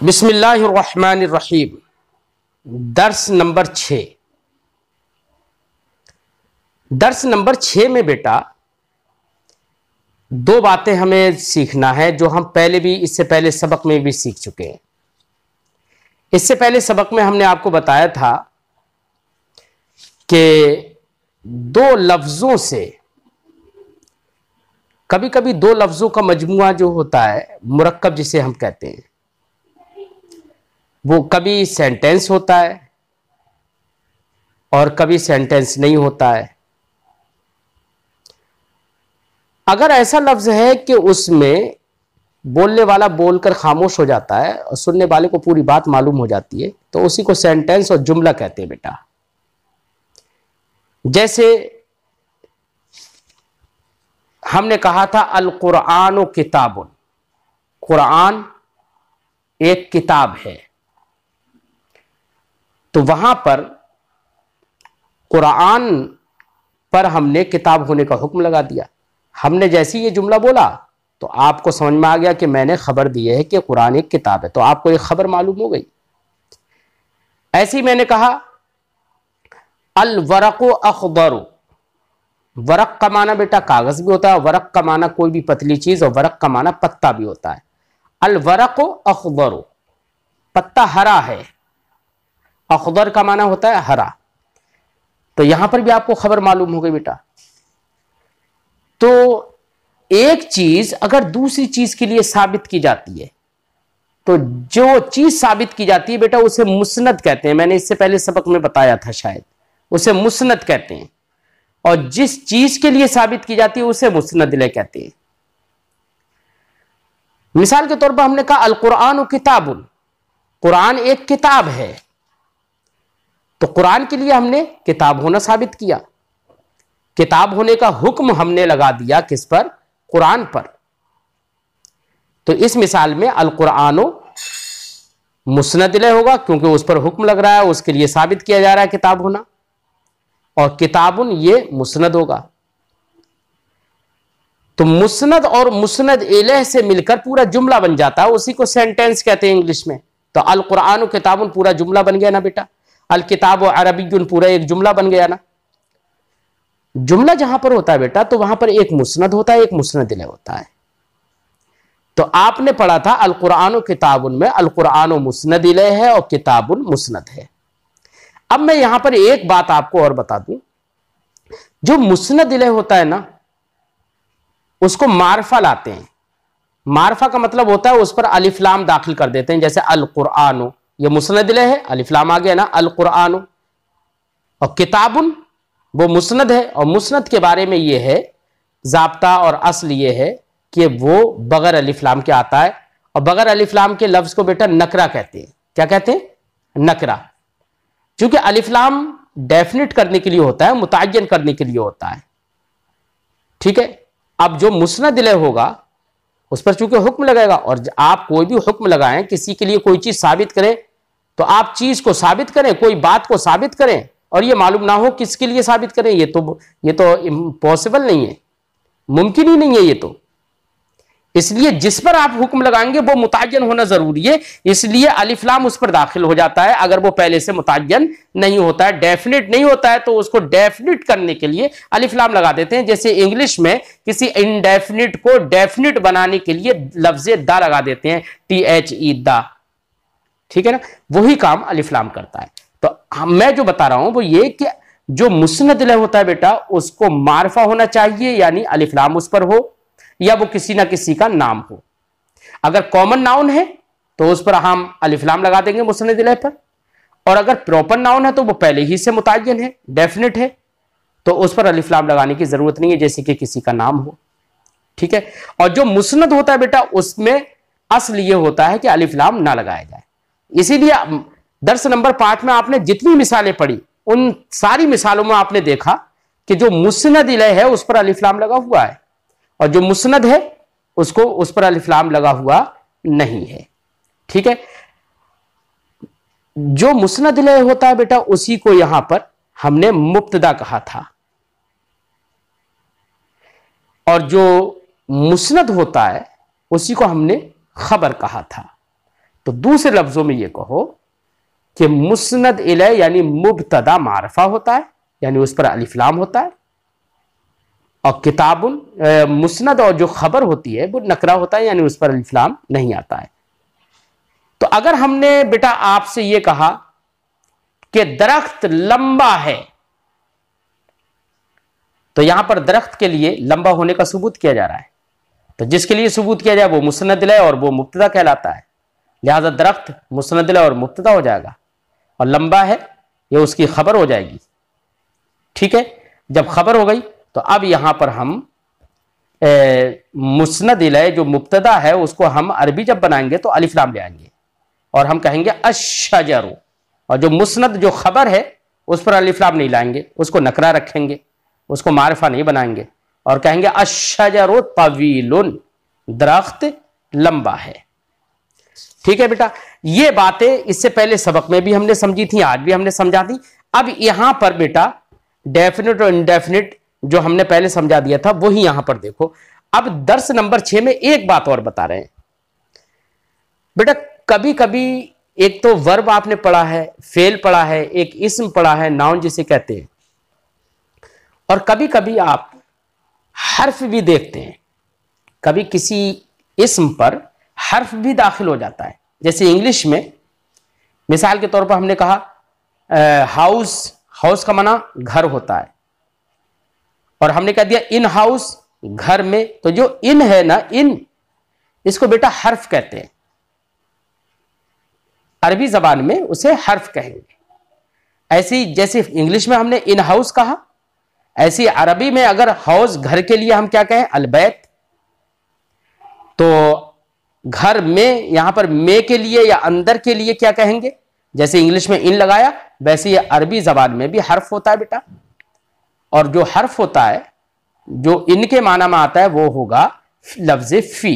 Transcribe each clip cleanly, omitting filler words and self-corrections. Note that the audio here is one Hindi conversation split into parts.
बिस्मिल्लाहिर्रहमानिर्रहीम। दर्स नंबर 6। दर्स नंबर 6 में बेटा दो बातें हमें सीखना है जो हम पहले भी इससे पहले सबक में भी सीख चुके हैं। इससे पहले सबक में हमने आपको बताया था कि दो लफ्जों से, कभी कभी दो लफ्जों का मजमुआ जो होता है, मुरक्कब जिसे हम कहते हैं, वो कभी सेंटेंस होता है और कभी सेंटेंस नहीं होता है। अगर ऐसा लफ्ज है कि उसमें बोलने वाला बोलकर खामोश हो जाता है और सुनने वाले को पूरी बात मालूम हो जाती है, तो उसी को सेंटेंस और जुमला कहते हैं बेटा। जैसे हमने कहा था अल कुरान किताबुन, कुरान एक किताब है, तो वहां पर कुरान पर हमने किताब होने का हुक्म लगा दिया। हमने जैसे ये जुमला बोला तो आपको समझ में आ गया कि मैंने खबर दी है कि कुरान एक किताब है, तो आपको एक खबर मालूम हो गई। ऐसे ही मैंने कहा अल वरक़ु अख़दरु, वरक का माना बेटा कागज भी होता है, वरक का माना कोई भी पतली चीज, और वरक का माना पत्ता भी होता है। अल वरक़ु अख़दरु, पत्ता हरा है, अख़दर का माना होता है हरा। तो यहां पर भी आपको खबर मालूम हो गई बेटा। तो एक चीज अगर दूसरी चीज के लिए साबित की जाती है, तो जो चीज साबित की जाती है बेटा उसे मुस्नद कहते हैं। मैंने इससे पहले सबक में बताया था शायद, उसे मुस्नद कहते हैं। और जिस चीज के लिए साबित की जाती है उसे मुस्नद इलैह कहते हैं। मिसाल के तौर पर हमने कहा अल कुरान किताबुन, कुरान एक किताब है, तो कुरान के लिए हमने किताब होना साबित किया। किताब होने का हुक्म हमने लगा दिया किस पर? कुरान पर। तो इस मिसाल में अल कुरानो मुस्नद इलैह होगा, क्योंकि उस पर हुक्म लग रहा है, उसके लिए साबित किया जा रहा है किताब होना। और किताबुन ये मुस्नद होगा। तो मुस्नद और मुस्नद इलैह से मिलकर पूरा जुमला बन जाता है, उसी को सेंटेंस कहते हैं इंग्लिश में। तो अल कुरान किताबुन पूरा जुमला बन गया ना बेटा। अल किताब अरबियुन पूरा एक जुमला बन गया ना। जुमला जहां पर होता है बेटा तो वहां पर एक मुस्नद होता है, एक मुस्नद इलैह होता है। तो आपने पढ़ा था अल कुरान किताबुन में अल कुरान मुस्नद इलैह है और किताबुन मुस्नद है। अब मैं यहां पर एक बात आपको और बता दूं, जो मुस्नद इलैह होता है ना उसको मारफा लाते हैं। मारफा का मतलब होता है उस पर अलिफ लाम दाखिल कर देते हैं। जैसे अल कुरान, ये मुस्नद इलैह है, अलिफ लाम आ गया ना, अल कुरान। और किताबुन वो मुस्नद है, और मुस्नद के बारे में ये है जाब्ता और अस्ल ये है कि वो बगैर अलिफ लाम के आता है। और बगैर अलिफ लाम के लफ्ज को बेटा नकरा कहते हैं। क्या कहते हैं? नकरा। क्योंकि अलिफ लाम डेफिनेट करने के लिए होता है, मुतय्यन करने के लिए होता है। ठीक है। अब जो मुस्नद इलैह होगा उस पर चूंकि हुक्म लगेगा, और आप कोई भी हुक्म लगाएं, किसी के लिए कोई चीज साबित करें, तो आप चीज को साबित करें, कोई बात को साबित करें, और ये मालूम ना हो किसके लिए साबित करें, ये तो इम्पॉसिबल नहीं है, मुमकिन ही नहीं है ये तो। इसलिए जिस पर आप हुक्म लगाएंगे वो मुतय्यन होना जरूरी है, इसलिए अलिफ लाम उस पर दाखिल हो जाता है। अगर वो पहले से मुतय्यन नहीं होता है, डेफिनेट नहीं होता है, तो उसको डेफिनेट करने के लिए अलिफ लाम लगा देते हैं। जैसे इंग्लिश में किसी इनडेफिनिट को डेफिनेट बनाने के लिए लफ्ज़े दा लगा देते हैं, THE दा। ठीक है ना, वही काम अलिफ लाम करता है। तो मैं जो बता रहा हूं वो ये कि जो मुस्नद इलैह होता है बेटा उसको मारफा होना चाहिए, यानी अलिफ लाम उस पर हो, या वो किसी ना किसी का नाम हो। अगर कॉमन नाउन है तो उस पर हम अलिफ लाम लगा देंगे मुस्नद इलैह पर, और अगर प्रॉपर नाउन है तो वो पहले ही से मुतय्यन है, डेफिनेट है, तो उस पर अलिफ लाम लगाने की जरूरत नहीं है, जैसे कि किसी का नाम हो। ठीक है। और जो मुस्नद होता है बेटा उसमें असल ये होता है कि अलिफ लाम ना लगाया जाए। इसीलिए दर्स नंबर 5 में आपने जितनी मिसालें पढ़ी उन सारी मिसालों में आपने देखा कि जो मुस्नद इलैह है उस पर अलिफ लाम लगा हुआ है, और जो मुस्नद है उसको उस पर अलिफ लाम लगा हुआ नहीं है। ठीक है। जो मुस्नद इलैह होता है बेटा उसी को यहां पर हमने मुब्तदा कहा था, और जो मुस्नद होता है उसी को हमने खबर कहा था। तो दूसरे लफ्जों में ये कहो कि मुस्नद इलै यानी मुब्तदा मारफा होता है, यानी उस पर अलिफ लाम होता है, और किताबुन मुस्नद और जो खबर होती है वो नकरा होता है, यानी उस पर अलिफ लाम नहीं आता है। तो अगर हमने बेटा आपसे ये कहा कि दरख्त लंबा है, तो यहां पर दरख्त के लिए लंबा होने का सबूत किया जा रहा है, तो जिसके लिए सबूत किया जाए वो मुस्नद इलै और वो मुब्तदा कहलाता है। लिहाजा दरख्त मुस्नद इलै और मुब्तदा हो जाएगा, और लंबा है ये उसकी खबर हो जाएगी। ठीक है, जब खबर हो गई तो अब यहां पर हम मुस्नद इलै जो मुब्तदा है उसको हम अरबी जब बनाएंगे तो अलिफ लाम ले आएंगे और हम कहेंगे अश्शजरु, और जो मुस्नद जो खबर है उस पर अलिफ लाम नहीं लाएंगे, उसको नकरा रखेंगे, उसको मारिफा नहीं बनाएंगे और कहेंगे अश्शजरु तवीलुन, दरख्त लंबा है। ठीक है बेटा, ये बातें इससे पहले सबक में भी हमने समझी थी, आज भी हमने समझा दी। अब यहां पर बेटा डेफिनेट और इनडेफिनेट जो हमने पहले समझा दिया था वही यहां पर देखो। अब दर्स नंबर 6 में एक बात और बता रहे हैं बेटा। कभी कभी एक तो वर्ब आपने पढ़ा है, फेल पढ़ा है, एक इस्म पढ़ा है, नाउन जिसे कहते हैं, और कभी कभी आप हर्फ भी देखते हैं। कभी किसी इस्म पर हर्फ भी दाखिल हो जाता है। जैसे इंग्लिश में मिसाल के तौर पर हमने कहा हाउस, हाउस का माना घर होता है, और हमने कह दिया इन हाउस, घर में, तो जो इन है ना, इन, इसको बेटा हर्फ कहते हैं। अरबी जबान में उसे हर्फ कहेंगे। ऐसी जैसे इंग्लिश में हमने इन हाउस कहा, ऐसी अरबी में अगर हाउस घर के लिए हम क्या कहें, अलबैत, तो घर में यहां पर मे के लिए या अंदर के लिए क्या कहेंगे। जैसे इंग्लिश में इन लगाया, वैसे ये अरबी जबान में भी हर्फ होता है बेटा, और जो हर्फ होता है जो इनके माना में आता है वो होगा लफ्ज फी।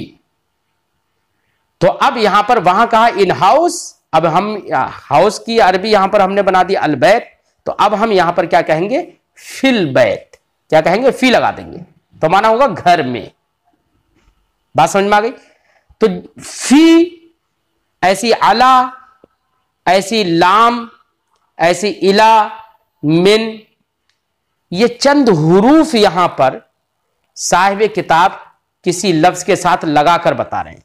तो अब यहां पर वहां कहा इन हाउस, अब हम हाउस की अरबी यहां पर हमने बना दी अलबैत, तो अब हम यहां पर क्या कहेंगे, फिल बैत, क्या कहेंगे, फी लगा देंगे, तो माना होगा घर में। बात समझ में आ गई। तो फी, ऐसी अला, ऐसी लाम, ऐसी इला, मिन, ये चंद हुरूफ यहां पर साहिब किताब किसी लफ्ज के साथ लगाकर बता रहे हैं।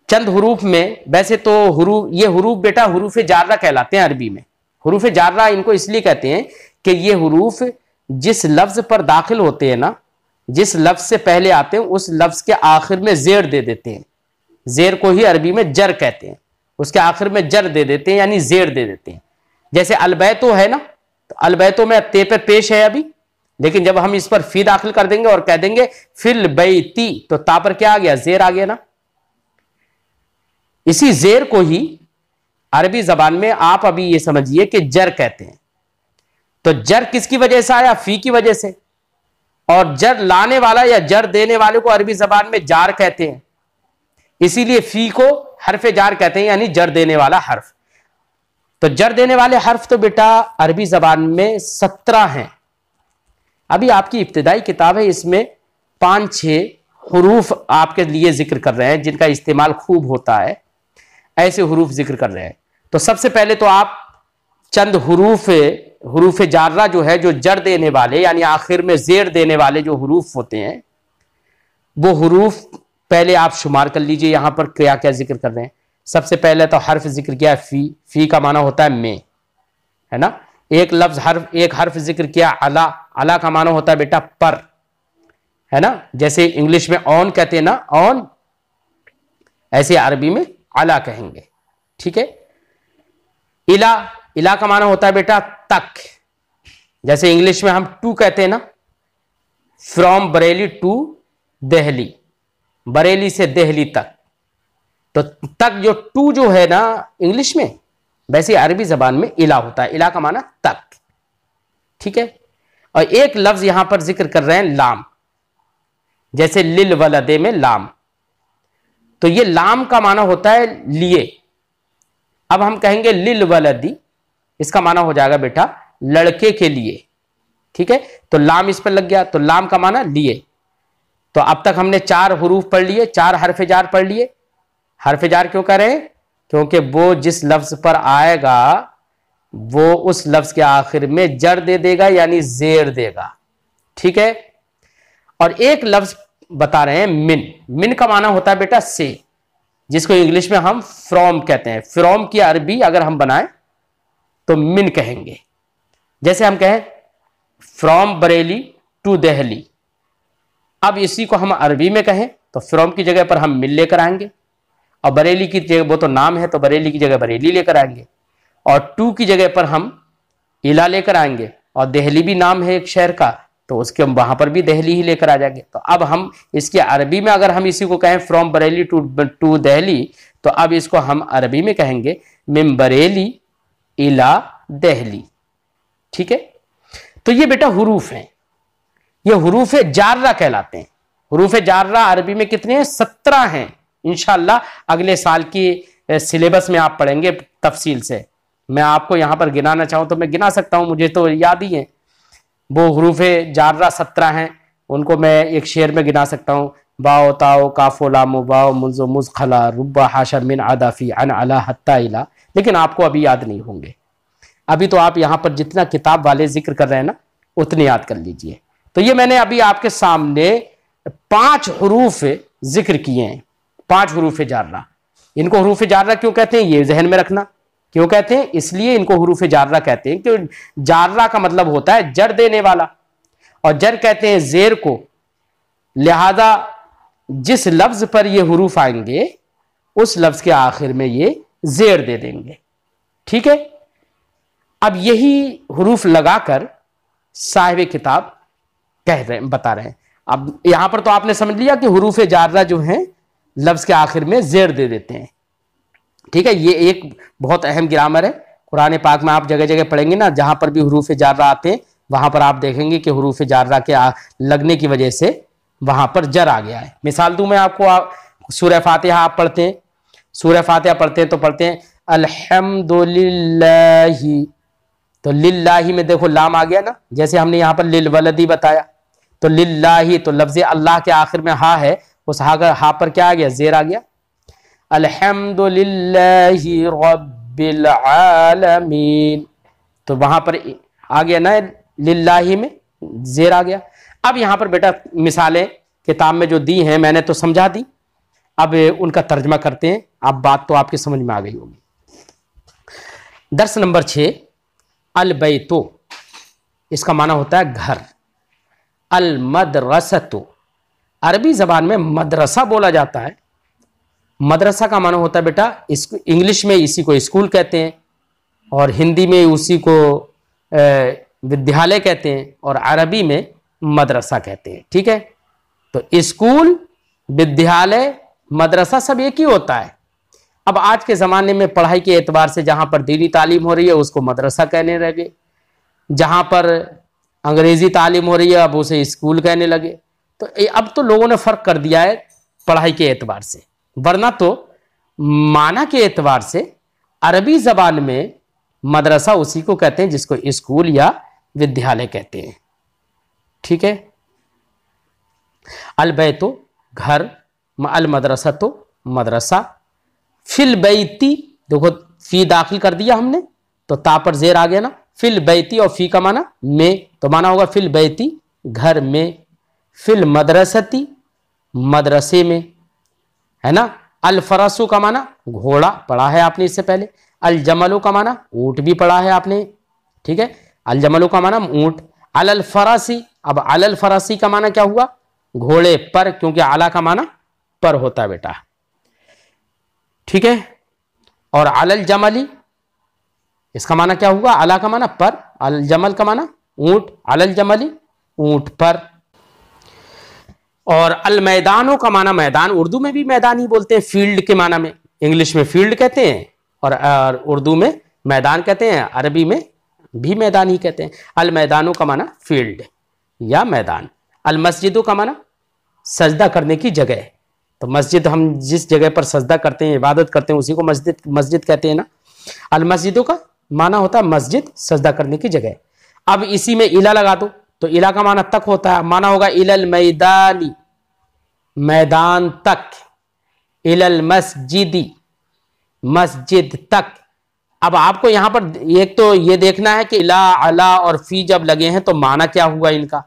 चंद हुरूफ में, वैसे तो हुरूफ, ये हुरूफ बेटा हुरूफ जार्रा कहलाते हैं अरबी में। हुरूफ जार्रा इनको इसलिए कहते हैं कि ये हुरूफ जिस लफ्ज पर दाखिल होते हैं ना, जिस लफ्ज से पहले आते हैं उस लफ्ज के आखिर में जेर दे देते हैं। जेर को ही अरबी में जर कहते हैं, उसके आखिर में जर दे देते हैं, यानी जेर दे देते हैं। जैसे अलबैतो है ना, तो अलबैतो में ते पे पेश है अभी, लेकिन जब हम इस पर फी दाखिल कर देंगे और कह देंगे फिल बैती, तो ता पर क्या आ गया, जेर आ गया ना। इसी जेर को ही अरबी जबान में आप अभी ये समझिए कि जर कहते हैं। तो जर किसकी वजह से आया, फी की वजह से, और जर लाने वाला या जर देने वाले को अरबी जबान में जार कहते हैं, इसीलिए फी को हर्फ जार कहते हैं, यानी जर देने वाला हर्फ। तो जर देने वाले हर्फ तो बेटा अरबी जबान में 17 हैं। अभी आपकी इब्तिदाई किताब है, इसमें 5-6 हुरूफ आपके लिए जिक्र कर रहे हैं जिनका इस्तेमाल खूब होता है, ऐसे हुरूफ जिक्र कर रहे हैं। तो सबसे पहले तो आप चंद हुरूफ जार्रा जो है, जो जर देने वाले यानी आखिर में जेर देने वाले जो हुरूफ होते हैं, वो हुरूफ पहले आप शुमार कर लीजिए। यहां पर क्या क्या जिक्र कर रहे हैं। सबसे पहले तो हर्फ जिक्र किया फी, फी का माना होता है में, है ना। एक लफ्ज हर्फ, एक हर्फ जिक्र किया अला, अला का माना होता है बेटा पर, है ना। जैसे इंग्लिश में ऑन कहते हैं ना, ऑन, ऐसे अरबी में अला कहेंगे। ठीक है। इला, इला का माना होता है बेटा तक। जैसे इंग्लिश में हम टू कहते हैं ना, फ्रॉम बरेली टू दिल्ली, बरेली से दिल्ली तक। तो तक जो टू जो है ना इंग्लिश में, वैसे अरबी जबान में इला होता है, इला का माना तक। ठीक है। और एक लफ्ज यहां पर जिक्र कर रहे हैं लाम, जैसे लिल वलदे में लाम, तो ये लाम का माना होता है लिए। अब हम कहेंगे लिल वलदी, इसका माना हो जाएगा बेटा लड़के के लिए। ठीक है। तो लाम इस पर लग गया, तो लाम का माना लिए। तो अब तक हमने 4 हुरूफ पढ़ लिए, 4 हरफ जार पढ़ लिए। हर्फ जार क्यों कह रहे हैं? क्योंकि वो जिस लफ्ज पर आएगा वो उस लफ्ज के आखिर में जर दे देगा, यानी जेर देगा। ठीक है। और एक लफ्ज बता रहे हैं मिन। मिन का माना होता है बेटा से, जिसको इंग्लिश में हम फ्रॉम कहते हैं। फ्रॉम की अरबी अगर हम बनाएं तो मिन कहेंगे। जैसे हम कहें फ्रॉम बरेली टू दिल्ली, अब इसी को हम अरबी में कहें तो फ्रॉम की जगह पर हम मिन लेकर आएंगे, और बरेली की जगह, वो तो नाम है तो बरेली की जगह बरेली लेकर आएंगे, और टू की जगह पर हम इला लेकर आएंगे, और दिल्ली भी नाम है एक शहर का तो उसके हम वहां पर भी दिल्ली ही लेकर आ जाएंगे। तो अब हम इसके अरबी में अगर हम इसी को कहें फ्रॉम बरेली टू दिल्ली, तो अब इसको हम अरबी में कहेंगे मिन बरेली इला दिल्ली। ठीक है। तो ये बेटा हुरूफ हैं, ये हुरूफ जार्रा कहलाते हैं। हुरूफ जार्रा अरबी में कितने हैं? 17 हैं। इंशाअल्लाह अगले साल की सिलेबस में आप पढ़ेंगे तफसील से। मैं आपको यहां पर गिनाना चाहूं तो मैं गिना सकता हूं, मुझे तो याद ही है। वो हुरूफ जार्रा 17 हैं, उनको मैं एक शेर में गिना सकता हूं। बाओ ताओ काफो लामो बाओ मुजो मुज खला रुब्बा हाशर मिन आदाफी अन अला हत्ता इला, लेकिन आपको अभी याद नहीं होंगे। अभी तो आप यहां पर जितना किताब वाले जिक्र कर रहे हैं ना उतने याद कर लीजिए। तो ये मैंने अभी आपके सामने 5 हुरूफ जिक्र किए हैं, 5 हुरूफ जार्रा। इनको हुरूफ जार्रा क्यों कहते हैं ये जहन में रखना। क्यों कहते हैं? इसलिए इनको हुरूफ जार्रा कहते हैं कि जार्रा का मतलब होता है जर देने वाला, और जर कहते हैं जेर को। लिहाजा जिस लफ्ज पर ये हुरूफ आएंगे उस लफ्ज के आखिर में ये जेर दे देंगे। ठीक है। अब यही हुरूफ लगाकर साहिब किताब बता रहे हैं। अब यहां पर तो आपने समझ लिया कि हुरूफ जार्रा जो हैं लफ्ज के आखिर में जेर दे देते हैं। ठीक है। ये एक बहुत अहम ग्रामर है। कुरान पाक में आप जगह जगह पढ़ेंगे ना, जहां पर भी हुरूफ जार्रा आते हैं वहां पर आप देखेंगे कि हुरूफ जार्रा के लगने की वजह से वहां पर जर आ गया है। मिसाल दूं मैं आपको, सूरह फातिहा आप पढ़ते हैं, सूरह फातिहा पढ़ते हैं तो पढ़ते हैं अल्हम्दुलिल्लाही, तो लिल्लाही में देखो लाम आ गया ना। जैसे हमने यहां पर लिल वलदी बताया तो लिल्लाही, तो लफ्ज अल्लाह के आखिर में हा है, उस हा पर क्या आ गया? जेर आ गया। अल्हम्दुलिल्लाहि रब्बिल आलमीन, तो वहां पर आ गया ना लिल्लाही में जेर आ गया। अब यहां पर बेटा मिसालें किताब में जो दी हैं मैंने तो समझा दी, अब उनका तर्जमा करते हैं। अब बात तो आपकी समझ में आ गई होगी। दर्स नंबर 6, अल बैतो, इसका माना होता है घर। अल मदरसतो, अरबी जबान में मदरसा बोला जाता है। मदरसा का माना होता है बेटा, इंग्लिश में इसी को स्कूल कहते हैं, और हिंदी में उसी को विद्यालय कहते हैं, और अरबी में मदरसा कहते हैं। ठीक है। तो स्कूल, विद्यालय, मदरसा सब एक ही होता है। अब आज के ज़माने में पढ़ाई के एतबार से जहाँ पर दीनी तालीम हो रही है उसको मदरसा कहने लगे, जहाँ पर अंग्रेज़ी तालीम हो रही है अब उसे स्कूल कहने लगे। तो अब तो लोगों ने फ़र्क कर दिया है पढ़ाई के एतबार से, वरना तो माना के एतबार से अरबी ज़बान में मदरसा उसी को कहते हैं जिसको स्कूल या विद्यालय कहते हैं। ठीक है। अल बैतो घर, अल मदरसा तो मदरसा, फिल बैती, देखो फी दाखिल कर दिया हमने तो ता पर जेर आ गया ना। फिल बैती, और फी का माना में, तो माना होगा फिल बैती घर में, फिल मदरसती मदरसे में, है ना। अल फरसु का माना घोड़ा, पढ़ा है आपने इससे पहले। अल जमलु का माना ऊंट भी पढ़ा है आपने। ठीक है। अल जमलु का माना ऊंट। अल फरसी, अब अल फरसी का माना क्या हुआ? घोड़े पर, क्योंकि आला का माना पर होता है बेटा। ठीक है। और अल जमली, इसका माना क्या हुआ? अला का माना पर, अल जमल का माना ऊंट, अल जमली ऊंट पर। और अल मैदानों का माना मैदान, उर्दू में भी मैदान ही बोलते हैं, फील्ड के माना में। इंग्लिश में फील्ड कहते हैं और उर्दू में मैदान कहते हैं, अरबी में भी मैदान ही कहते हैं। अल मैदानों का माना फील्ड या मैदान। अल मस्जिदों का माना सजदा करने की जगह, तो मस्जिद हम जिस जगह पर सजदा करते हैं, इबादत करते हैं, उसी को मस्जिद कहते हैं ना। अल मस्जिदों का माना होता है मस्जिद, सजदा करने की जगह। अब इसी में इला लगा दो तो इला का माना तक होता है, माना होगा इलल मैदानी, मैदान तक। इलल मस्जिदी, मस्जिद तक। अब आपको यहां पर एक तो ये देखना है कि ला, अला और फी जब लगे हैं तो माना क्या हुआ इनका।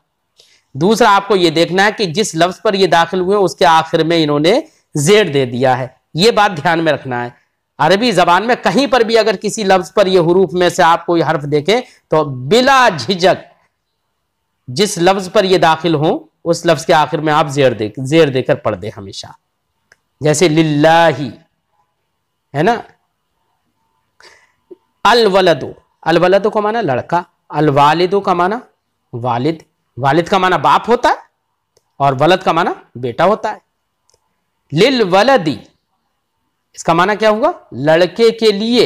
दूसरा आपको ये देखना है कि जिस लफ्ज पर ये दाखिल हुए उसके आखिर में इन्होंने जेड दे दिया है। ये बात ध्यान में रखना है। अरबी जबान में कहीं पर भी अगर किसी लफ्ज पर ये हुरूफ में से आप कोई हर्फ देखें तो बिला झिझक जिस लफ्ज पर ये दाखिल हो उस लफ्ज के आखिर में आप जेर देकर पढ़ दे हमेशा। जैसे लिल्लाही है ना। अल वलदो, अल वलदो का माना लड़का, अल वालिदो का माना वालिद। वालिद का माना बाप होता है और वलद का माना बेटा होता है। लिल वलदी, इसका माना क्या हुआ? लड़के के लिए,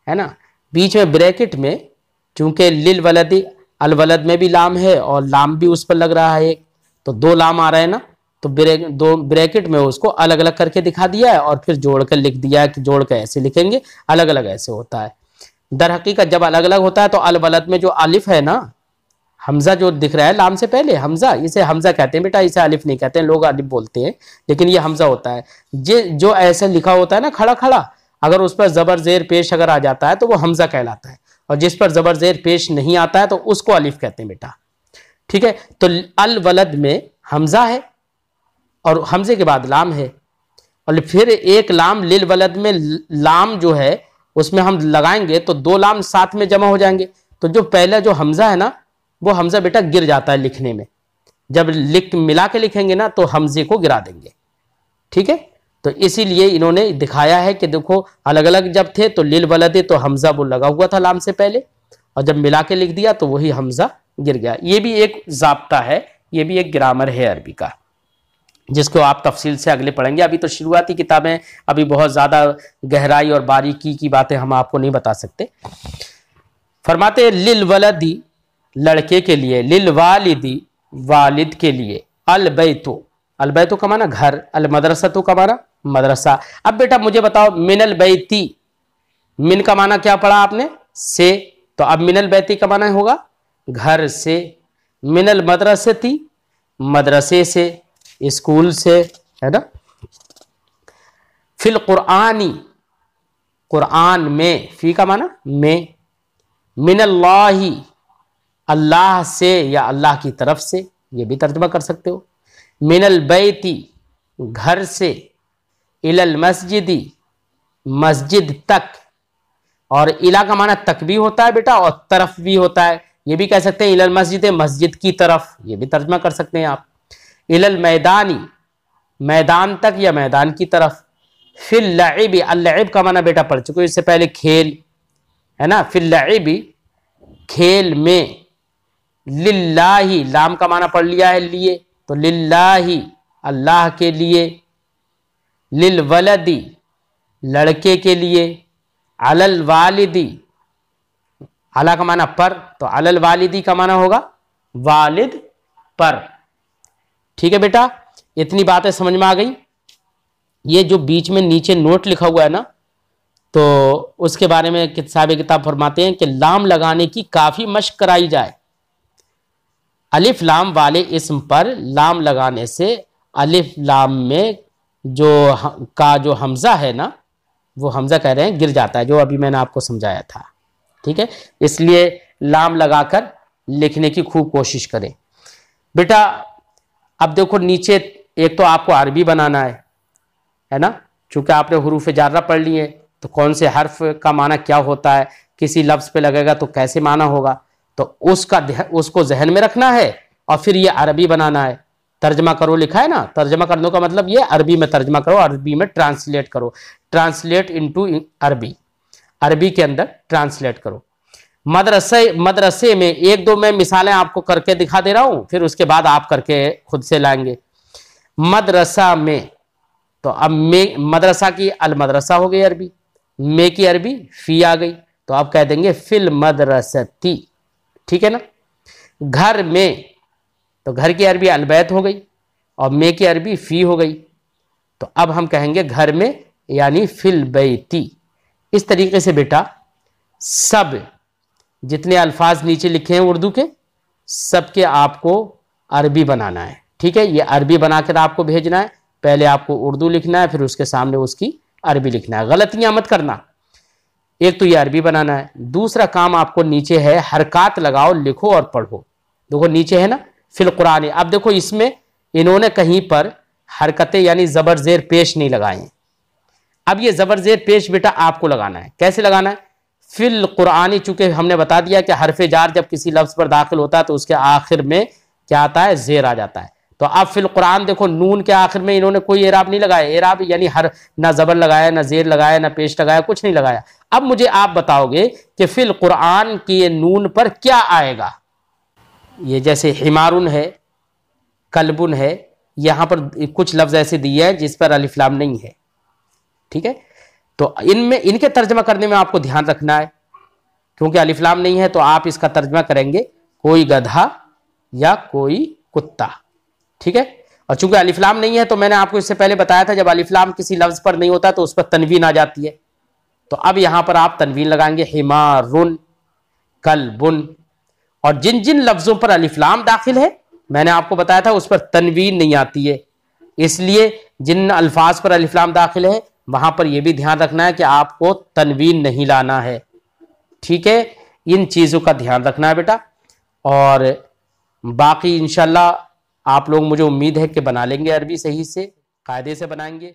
है ना। बीच में ब्रैकेट में चूंकि लिल वलदी, अल वलद में भी लाम है और लाम भी उस पर लग रहा है एक, तो दो लाम आ रहे हैं ना, तो दो ब्रैकेट में उसको अलग अलग करके दिखा दिया है और फिर जोड़कर लिख दिया है कि जोड़कर ऐसे लिखेंगे, अलग अलग ऐसे होता है। दर हकीकत जब अलग अलग होता है तो अल वलद में जो अलिफ है ना, हमजा जो दिख रहा है लाम से पहले, हमजा, इसे हमजा कहते हैं बेटा, इसे अलिफ नहीं कहते हैं। लोग अलिफ बोलते हैं लेकिन ये हमजा होता है। जो ऐसे लिखा होता है ना खड़ा खड़ा, अगर उस पर जबर जेर पेश अगर आ जाता है तो वो हमजा कहलाता है, और जिस पर जबर जेर पेश नहीं आता है तो उसको अलिफ कहते हैं बेटा। ठीक है, तो अल वलद में हमजा है और हमजे के बाद लाम है, और फिर एक लाम लिल वलद में लाम जो है उसमें हम लगाएंगे तो दो लाम साथ में जमा हो जाएंगे। तो जो पहला जो हमजा है ना, वो हमजा बेटा गिर जाता है लिखने में। जब मिला के लिखेंगे ना तो हमजे को गिरा देंगे। ठीक है, तो इसीलिए इन्होंने दिखाया है कि देखो अलग अलग जब थे तो लिल वलदे तो हमजा वो लगा हुआ था लाम से पहले, और जब मिला के लिख दिया तो वही हमजा गिर गया। ये भी एक जाब्ता है, ये भी एक ग्रामर है अरबी का, जिसको आप तफसील से अगले पढ़ेंगे। अभी तो शुरुआती किताबें, अभी बहुत ज़्यादा गहराई और बारीकी की बातें हम आपको नहीं बता सकते। फरमाते लिल वलदी, लड़के के लिए, लिल वालिदी, वालिद के लिए, अल बैतो, अल बैतो का माना घर, अल मदरसतो का माना मदरसा। अब बेटा मुझे बताओ, मिनल बैती, मिन का माना क्या पढ़ा आपने? से, तो अब मिनल बैती का माना होगा घर से। मिनल मदरसती, मदरसे से, स्कूल से, है ना। फिल कुरानी, कुरान में, फी का माना में। मिनल्लाही, अल्लाह से या अल्लाह की तरफ से, ये भी तर्जुमा कर सकते हो। मिनल बैती, घर से। इलल मस्जिदी, मस्जिद तक, और इला का माना तक भी होता है बेटा और तरफ भी होता है। ये भी कह सकते हैं इलल मस्जिद, मस्जिद की तरफ, ये भी तर्जुमा कर सकते हैं आप। इलल मैदानी, मैदान तक या मैदान की तरफ। फिल लइबी, अल लइब का माना बेटा पढ़ चुके इससे पहले खेल, है ना। फिल लइबी, खेल में। लिल्लाही, लाम का माना पढ़ लिया है लिए, तो लिल्लाही, अल्लाह के लिए। लिल वलदी, लड़के के लिए। अलल वालिदी, अला का माना पर, तो अलल वालिदी का माना होगा वालिद पर। ठीक है बेटा, इतनी बातें समझ में आ गई। ये जो बीच में नीचे नोट लिखा हुआ है ना, तो उसके बारे में साहिब किताब फरमाते हैं कि लाम लगाने की काफ़ी मशक कराई जाए। अलिफ लाम वाले इस्म पर लाम लगाने से अलिफ लाम में जो हमज़ा है ना, वो हमज़ा कह रहे हैं गिर जाता है, जो अभी मैंने आपको समझाया था। ठीक है, इसलिए लाम लगाकर लिखने की खूब कोशिश करें बेटा। अब देखो नीचे एक तो आपको अरबी बनाना है ना, चूँकि आपने हुरूफ जारा पढ़ लिए तो कौन से हर्फ का माना क्या होता है, किसी लफ्ज़ पे लगेगा तो कैसे माना होगा, तो उसको जहन में रखना है। और फिर ये अरबी बनाना है। तर्जमा करो लिखा है ना, तर्जमा करने का मतलब ये अरबी में तर्जमा करो, अरबी में ट्रांसलेट करो, ट्रांसलेट इनटू अरबी, अरबी के अंदर ट्रांसलेट करो। मदरसे में एक दो मैं मिसालें आपको करके दिखा दे रहा हूं, फिर उसके बाद आप करके खुद से लाएंगे। मदरसा में, तो अब में मदरसा की अल मदरसा हो गई अरबी, में की अरबी फी आ गई, तो आप कह देंगे फिल मदरसती। ठीक है ना। घर में, तो घर की अरबी अलबैत हो गई और में की अरबी फी हो गई, तो अब हम कहेंगे घर में यानी फिल बैती। इस तरीके से बेटा सब जितने अल्फाज नीचे लिखे हैं उर्दू के, सबके आपको अरबी बनाना है। ठीक है, ये अरबी बनाकर आपको भेजना है। पहले आपको उर्दू लिखना है, फिर उसके सामने उसकी अरबी लिखना है। गलतियां मत करना। एक तो ये अरबी बनाना है, दूसरा काम आपको नीचे है हरकत लगाओ, लिखो और पढ़ो। देखो नीचे है ना फिल कुरान। अब देखो इसमें इन्होंने कहीं पर हरकतें यानी जबर जेर पेश नहीं लगाए हैं। अब ये जबर जेर पेश बेटा आपको लगाना है। कैसे लगाना है? फिल कुरानी, चूंकि हमने बता दिया कि हरफ जार जब किसी लफ्ज पर दाखिल होता है तो उसके आखिर में क्या आता है? जेर आ जाता है। तो अब फिल कुरान देखो नून के आखिर में इन्होंने कोई एराब नहीं लगाया। एराब यानी हर ना जबर लगाया, ना जेर लगाया, ना पेश लगाया, कुछ नहीं लगाया। अब मुझे आप बताओगे कि फिल कुरान की नून पर क्या आएगा? ये जैसे हिमारुन है, कल्बुन है, यहां पर कुछ लफ्ज ऐसे दिए हैं जिस पर अलिफ लाम नहीं है। ठीक है, तो इनमें इनके तर्जमा करने में आपको ध्यान रखना है, क्योंकि अलिफ लाम नहीं है तो आप इसका तर्जमा करेंगे कोई गधा या कोई कुत्ता। ठीक है, और चूंकि अलिफ लाम नहीं है तो मैंने आपको इससे पहले बताया था जब अलिफ लाम किसी लफ्ज पर नहीं होता तो उस पर तनवीन आ जाती है। तो अब यहां पर आप तनवीन लगाएंगे, हिमारुन, कल्बुन। और जिन जिन लफ्जों पर अलिफ लाम दाखिल है मैंने आपको बताया था उस पर तनवीन नहीं आती है, इसलिए जिन अल्फाज पर अलिफ लाम दाखिल है वहां पर यह भी ध्यान रखना है कि आपको तनवीन नहीं लाना है। ठीक है, इन चीजों का ध्यान रखना है बेटा। और बाकी इंशाल्लाह आप लोग, मुझे उम्मीद है कि बना लेंगे अरबी सही से, कायदे से बनाएंगे।